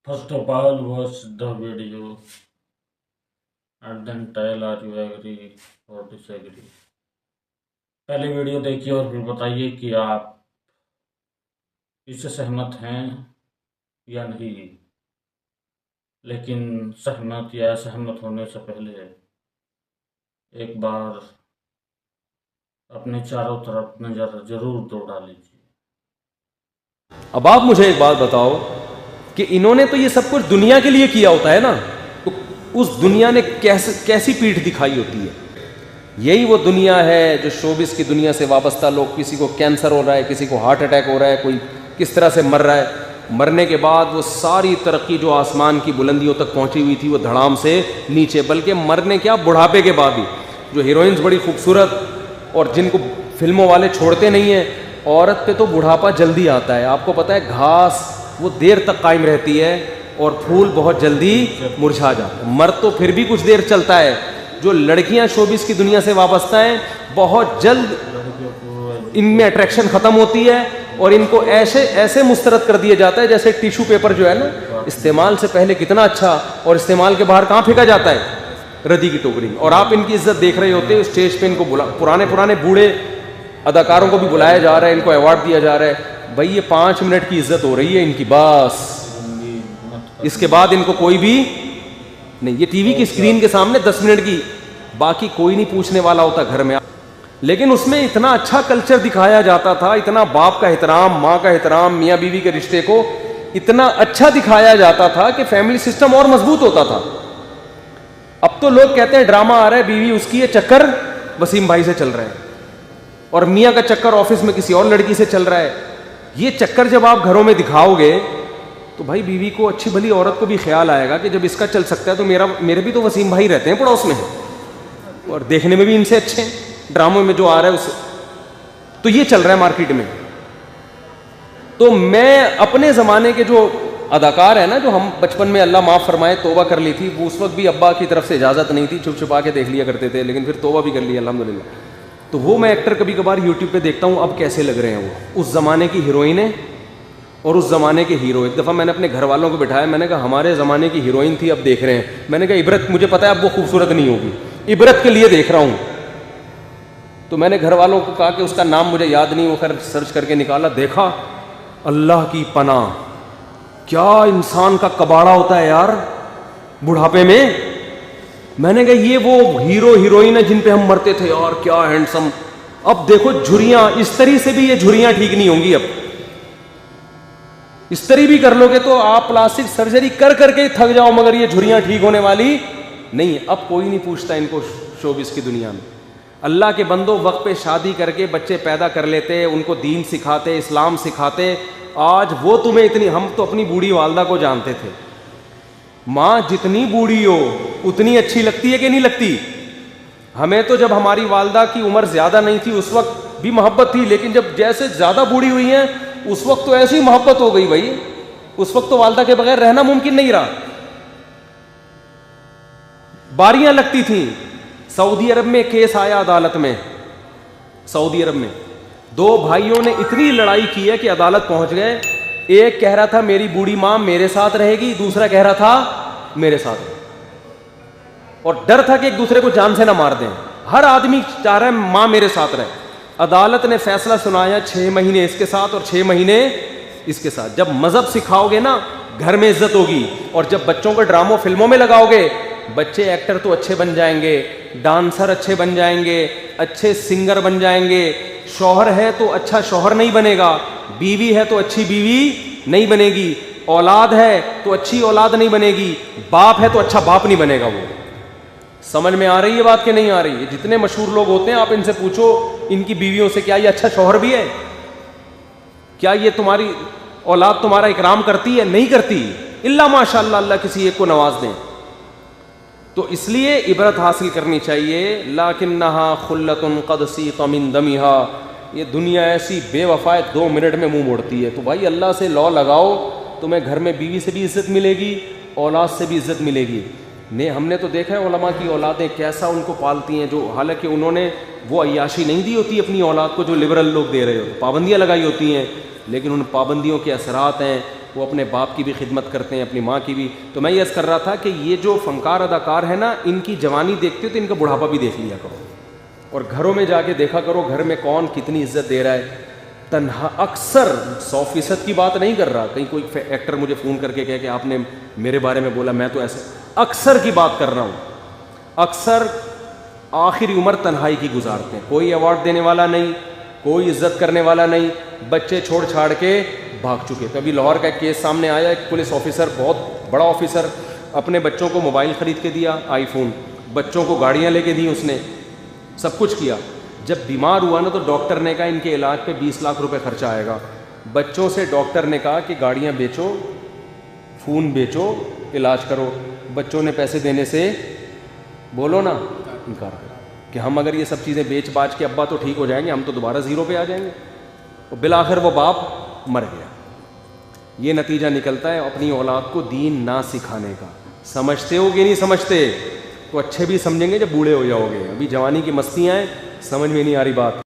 First of all, watch the video and then tell are you agree or disagree. पहले video देखिए और फिर बताइए कि आप इससे सहमत हैं या नहीं। लेकिन सहमत या असहमत होने से पहले एक बार अपने चारों तरफ नज़र जरूर दौड़ा लीजिए। अब आप मुझे एक बात बताओ कि इन्होंने तो ये सब कुछ दुनिया के लिए किया होता है ना, तो उस दुनिया ने कैसी पीठ दिखाई होती है। यही वो दुनिया है जो शोबिस की दुनिया से वाबस्ता लोग, किसी को कैंसर हो रहा है, किसी को हार्ट अटैक हो रहा है, कोई किस तरह से मर रहा है, मरने के बाद वो सारी तरक्की जो आसमान की बुलंदियों तक पहुंची हुई थी वो धड़ाम से नीचे, बल्कि मरने क्या बुढ़ापे के बाद भी जो हीरोइंस बड़ी खूबसूरत और जिनको फिल्मों वाले छोड़ते नहीं हैं, औरत पे तो बुढ़ापा जल्दी आता है। आपको पता है घास वो देर तक कायम रहती है और फूल बहुत जल्दी मुरझा जाता है। मर्द तो फिर भी कुछ देर चलता है। जो लड़कियां शोबिस की दुनिया से वाबस्ता हैं बहुत जल्द इनमें अट्रैक्शन खत्म होती है और इनको ऐसे ऐसे मुस्तरद कर दिया जाता है जैसे टिश्यू पेपर जो है ना, इस्तेमाल से पहले कितना अच्छा और इस्तेमाल के बाहर कहाँ फेंका जाता है, रद्दी की टोकरी में। और आप इनकी इज्जत देख रहे होते हो, स्टेज पे इनको पुराने बूढ़े अदाकारों को भी बुलाया जा रहा है, इनको अवार्ड दिया जा रहा है। भाई ये 5 मिनट की इज्जत हो रही है इनकी, बस इसके बाद इनको कोई भी नहीं। ये टीवी की स्क्रीन के सामने 10 मिनट की, बाकी कोई नहीं पूछने वाला होता घर में। लेकिन उसमें इतना अच्छा कल्चर दिखाया जाता था, इतना बाप का एहतराम, माँ का एहतराम, मियाँ बीवी के रिश्ते को इतना अच्छा दिखाया जाता था कि फैमिली सिस्टम और मजबूत होता था। अब तो लोग कहते हैं ड्रामा आ रहा है, बीवी उसकी ये चक्कर वसीम भाई से चल रहा है और मियाँ का चक्कर ऑफिस में किसी और लड़की से चल रहा है। ये चक्कर जब आप घरों में दिखाओगे तो भाई बीवी को, अच्छी भली औरत को भी ख्याल आएगा कि जब इसका चल सकता है तो मेरे भी तो वसीम भाई रहते हैं पड़ोस में और देखने में भी इनसे अच्छे हैं। ड्रामों में जो आ रहा है उससे तो ये चल रहा है मार्केट में। तो मैं अपने ज़माने के जो अदाकार है ना, जो हम बचपन में अल्लाह माफ़ फरमाए तौबा कर ली थी, वो उस वक्त भी अब्बा की तरफ से इजाज़त नहीं थी, छुप छुपा के देख लिया करते थे, लेकिन फिर तौबा भी कर लिया अल्हम्दुलिल्लाह। तो वो मैं एक्टर कभी कभार यूट्यूब पे देखता हूँ, अब कैसे लग रहे हैं वो, उस ज़माने की हीरोइनें और उस ज़माने के हीरो। एक दफ़ा मैंने अपने घर वालों को बिठाया, मैंने कहा हमारे ज़माने की हीरोइन थी, अब देख रहे हैं। मैंने कहा इबरत, मुझे पता है अब वो खूबसूरत नहीं होगी, इबरत के लिए देख रहा हूँ। तो मैंने घर वालों को कहा कि उसका नाम मुझे याद नहीं, वो खैर सर्च करके निकाला, देखा, अल्लाह की पनाह, क्या इंसान का कबाड़ा होता है यार बुढ़ापे में। मैंने कहा ये वो हीरो हीरोइन है जिन पे हम मरते थे यार, क्या हैंडसम। अब देखो झुर्रियां, इस तरी से भी ये झुर्रियां ठीक नहीं होंगी। अब इस तरी भी कर लोगे तो आप प्लास्टिक सर्जरी कर करके थक जाओ, मगर ये झुर्रियां ठीक होने वाली नहीं। अब कोई नहीं पूछता इनको शोबिस की दुनिया में। अल्लाह के बंदो वक्त पे शादी करके बच्चे पैदा कर लेते, उनको दीन सिखाते, इस्लाम सिखाते। आज वो तुम्हें इतनी, हम तो अपनी बूढ़ी वालदा को जानते थे, माँ जितनी बूढ़ी हो उतनी अच्छी लगती है कि नहीं लगती। हमें तो जब हमारी वालदा की उम्र ज्यादा नहीं थी उस वक्त भी मोहब्बत थी, लेकिन जब जैसे ज्यादा बूढ़ी हुई है उस वक्त तो ऐसी मोहब्बत हो गई भाई, उस वक्त तो वालदा के बगैर रहना मुमकिन नहीं रहा। बारियां लगती थी। सऊदी अरब में केस आया अदालत में, सऊदी अरब में 2 भाइयों ने इतनी लड़ाई की है कि अदालत पहुंच गए। एक कह रहा था मेरी बूढ़ी मां मेरे साथ रहेगी, दूसरा कह रहा था मेरे साथ रहेगी। और डर था कि एक दूसरे को जान से ना मार दें। हर आदमी चाह रहा है मां मेरे साथ रहे। अदालत ने फैसला सुनाया 6 महीने इसके साथ और 6 महीने इसके साथ। जब मजहब सिखाओगे ना घर में इज्जत होगी, और जब बच्चों को ड्रामों फिल्मों में लगाओगे, बच्चे एक्टर तो अच्छे बन जाएंगे, डांसर अच्छे बन जाएंगे, अच्छे सिंगर बन जाएंगे। शौहर है तो अच्छा शौहर नहीं बनेगा, बीवी है तो अच्छी बीवी नहीं बनेगी, औलाद है तो अच्छी औलाद नहीं बनेगी, बाप है तो अच्छा बाप नहीं बनेगा। वो समझ में आ रही है बात कि नहीं आ रही है? जितने मशहूर लोग होते हैं आप इनसे पूछो इनकी बीवियों से, क्या ये अच्छा शौहर भी है? क्या ये तुम्हारी औलाद तुम्हारा इकराम करती है? नहीं करती, इल्ला माशाअल्लाह अल्लाह किसी एक को नवाज दें। तो इसलिए इबरत हासिल करनी चाहिए। लाकिन्नहा खुल्लतुन क़द सीक़ मिन दमिहा, ये दुनिया ऐसी बेवफा है 2 मिनट में मुंह मोड़ती है। तो भाई अल्लाह से लॉ लगाओ, तुम्हें घर में बीवी से भी इज्जत मिलेगी, औलाद से भी इज्जत मिलेगी। ने हमने तो देखा है उलमा की औलादें कैसा उनको पालती हैं, जो हालांकि उन्होंने वो अय्याशी नहीं दी होती अपनी औलाद को जो लिबरल लोग दे रहे हो, पाबंदियाँ लगाई होती हैं, लेकिन उन पाबंदियों के असरात हैं वो अपने बाप की भी खिदमत करते हैं, अपनी माँ की भी। तो मैं ये अर्ज़ कर रहा था कि ये जो फ़नकार अदाकार है ना, इनकी जवानी देखते हो तो इनका बुढ़ापा भी देख लिया करो, और घरों में जाके देखा करो घर में कौन कितनी इज्जत दे रहा है। तन्हा अक्सर 100% की बात नहीं कर रहा, कहीं कोई एक्टर मुझे फ़ोन करके कहे कि आपने मेरे बारे में बोला, मैं तो ऐसे अक्सर की बात कर रहा हूँ। अक्सर आखिरी उम्र तन्हाई की गुजारते हैं, कोई अवार्ड देने वाला नहीं, कोई इज्जत करने वाला नहीं, बच्चे छोड़ छाड़ के भाग चुके। तो अभी लाहौर का एक केस सामने आया, एक पुलिस ऑफिसर, बहुत बड़ा ऑफिसर, अपने बच्चों को मोबाइल ख़रीद के दिया, आईफोन, बच्चों को गाड़ियाँ लेके दी उसने, सब कुछ किया। जब बीमार हुआ ना तो डॉक्टर ने कहा इनके इलाज पे 20 लाख रुपए खर्चा आएगा। बच्चों से डॉक्टर ने कहा कि गाड़ियाँ बेचो, फ़ोन बेचो, इलाज करो। बच्चों ने पैसे देने से बोलो ना इनकार कर कि हम अगर ये सब चीज़ें बेच बाच के अब्बा तो ठीक हो जाएंगे, हम तो दोबारा ज़ीरो पे आ जाएंगे। और बिलाखिर वो बाप मर गया। ये नतीजा निकलता है अपनी औलाद को दीन ना सिखाने का। समझते हो कि नहीं समझते? तो अच्छे भी समझेंगे जब बूढ़े हो जाओगे, अभी जवानी की मस्तियाँ हैं, समझ में नहीं आ रही बात।